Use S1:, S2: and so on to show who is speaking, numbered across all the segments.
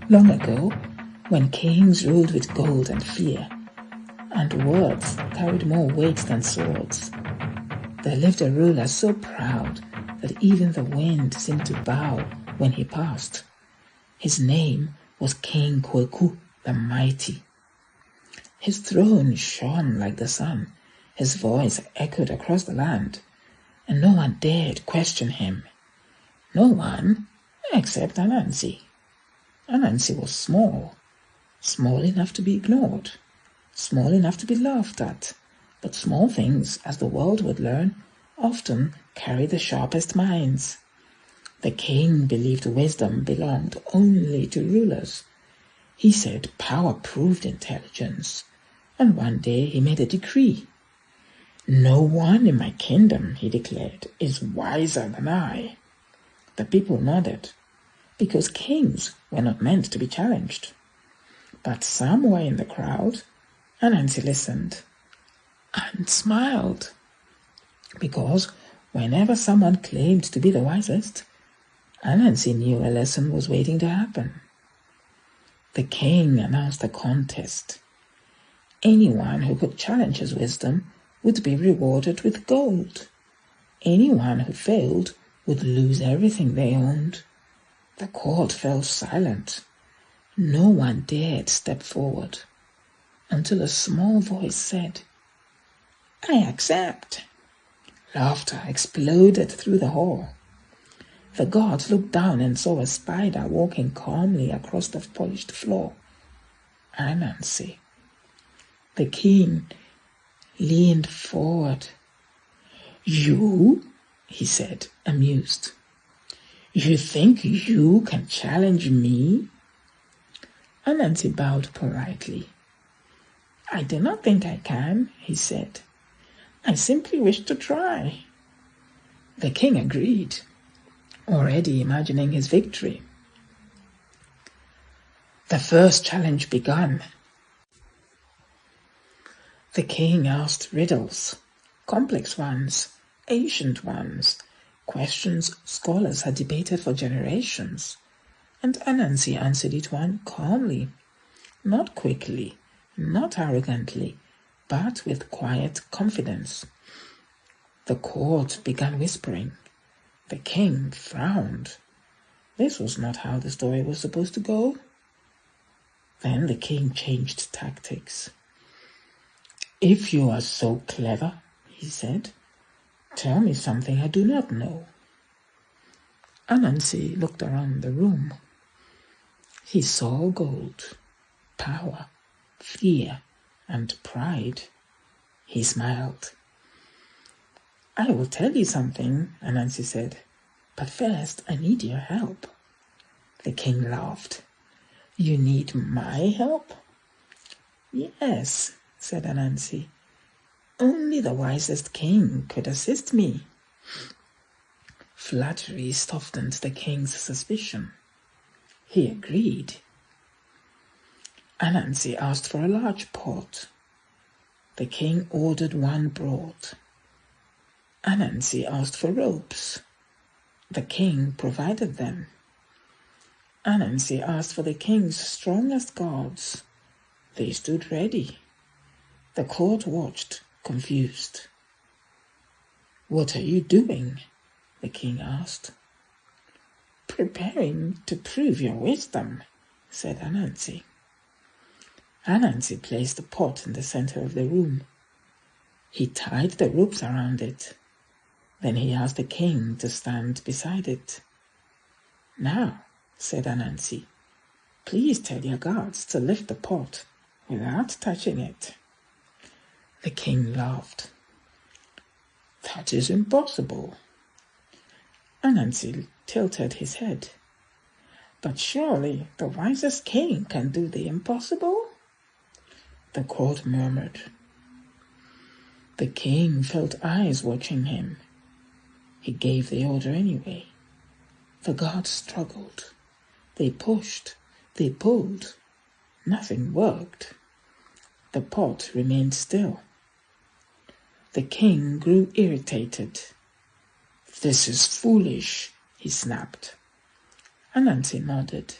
S1: Long ago, when kings ruled with gold and fear, and words carried more weight than swords, there lived a ruler so proud that even the wind seemed to bow when he passed. His name was King Kweku the Mighty. His throne shone like the sun, his voice echoed across the land, and no one dared question him. No one except Anansi. Anansi was small, small enough to be ignored, small enough to be laughed at, but small things, as the world would learn, often carry the sharpest minds. The king believed wisdom belonged only to rulers. He said power proved intelligence, and one day he made a decree. "No one in my kingdom," he declared, "is wiser than I." The people nodded, because kings were not meant to be challenged. But somewhere in the crowd, Anansi listened and smiled, because whenever someone claimed to be the wisest, Anansi knew a lesson was waiting to happen. The king announced a contest. Anyone who could challenge his wisdom would be rewarded with gold. Anyone who failed would lose everything they owned. The court fell silent. No one dared step forward, until a small voice said, "I accept." Laughter exploded through the hall. The gods looked down and saw a spider walking calmly across the polished floor. Anansi. The king leaned forward. "You?" he said, amused. "You think you can challenge me?" Anansi bowed politely. "I do not think I can," he said. "I simply wish to try." The king agreed, already imagining his victory. The first challenge began. The king asked riddles, complex ones, ancient ones, questions scholars had debated for generations, and Anansi answered each one calmly, not quickly, not arrogantly, but with quiet confidence. The court began whispering. The king frowned. This was not how the story was supposed to go. Then the king changed tactics. "If you are so clever," he said, "tell me something I do not know." Anansi looked around the room. He saw gold, power, fear, and pride. He smiled. "I will tell you something," Anansi said, "but first I need your help." The king laughed. "You need my help?" "Yes," said Anansi. "Only the wisest king could assist me." Flattery softened the king's suspicion. He agreed. Anansi asked for a large pot. The king ordered one brought. Anansi asked for ropes. The king provided them. Anansi asked for the king's strongest guards. They stood ready. The court watched, confused. "What are you doing?" the king asked. "Preparing to prove your wisdom," said Anansi. Anansi placed the pot in the center of the room. He tied the ropes around it. Then he asked the king to stand beside it. "Now," said Anansi, "please tell your guards to lift the pot without touching it." The king laughed. "That is impossible." Anansi tilted his head. "But surely the wisest king can do the impossible?" The court murmured. The king felt eyes watching him. He gave the order anyway. The guards struggled. They pushed. They pulled. Nothing worked. The pot remained still. The king grew irritated. "This is foolish," he snapped. Anansi nodded.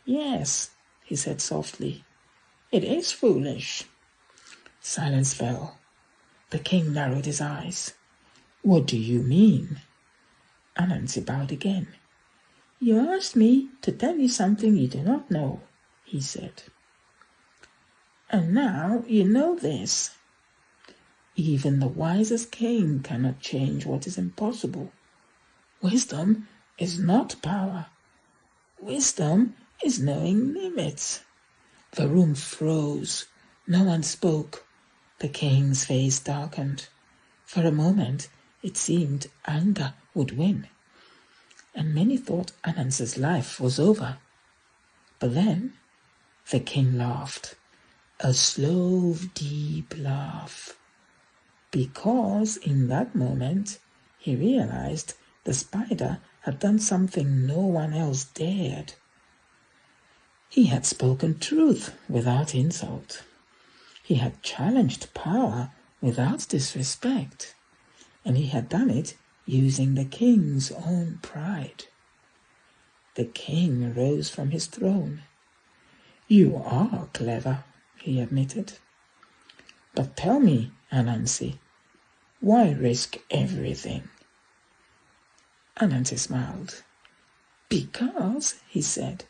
S1: Yes, he said softly. It is foolish. Silence fell. The king narrowed his eyes. What do you mean? Anansi bowed again. You asked me to tell you something you do not know, he said. And now you know this. Even the wisest king cannot change what is impossible. Wisdom is not power. Wisdom is knowing limits. The room froze. No one spoke. The king's face darkened. For a moment, it seemed anger would win, and many thought Anansi's life was over. But then the king laughed, a slow, deep laugh, because in that moment he realized the spider had done something no one else dared. He had spoken truth without insult. He had challenged power without disrespect, and he had done it using the king's own pride. The king rose from his throne. You are clever, he admitted. But tell me, Anansi, why risk everything? Anansi smiled. Because, he said,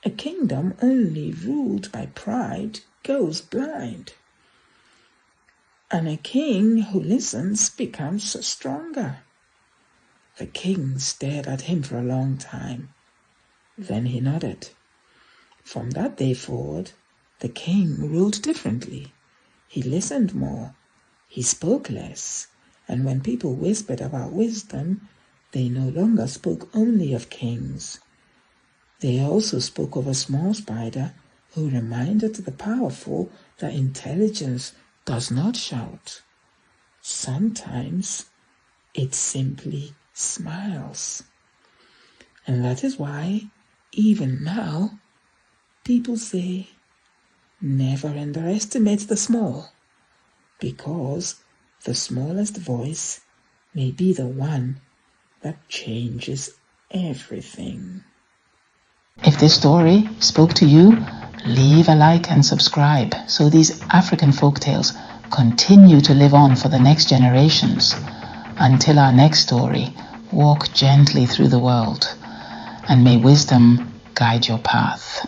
S1: a kingdom only ruled by pride goes blind. And a king who listens becomes stronger. The king stared at him for a long time. Then he nodded. From that day forward, the king ruled differently. He listened more. He spoke less. And when people whispered about wisdom, they no longer spoke only of kings. They also spoke of a small spider who reminded the powerful that intelligence does not shout. Sometimes it simply smiles. And that is why, even now, people say, never underestimate the small, because the smallest voice may be the one that changes everything. If this story spoke to you, leave a like and subscribe so these African folktales continue to live on for the next generations. Until our next story, walk gently through the world, and may wisdom guide your path.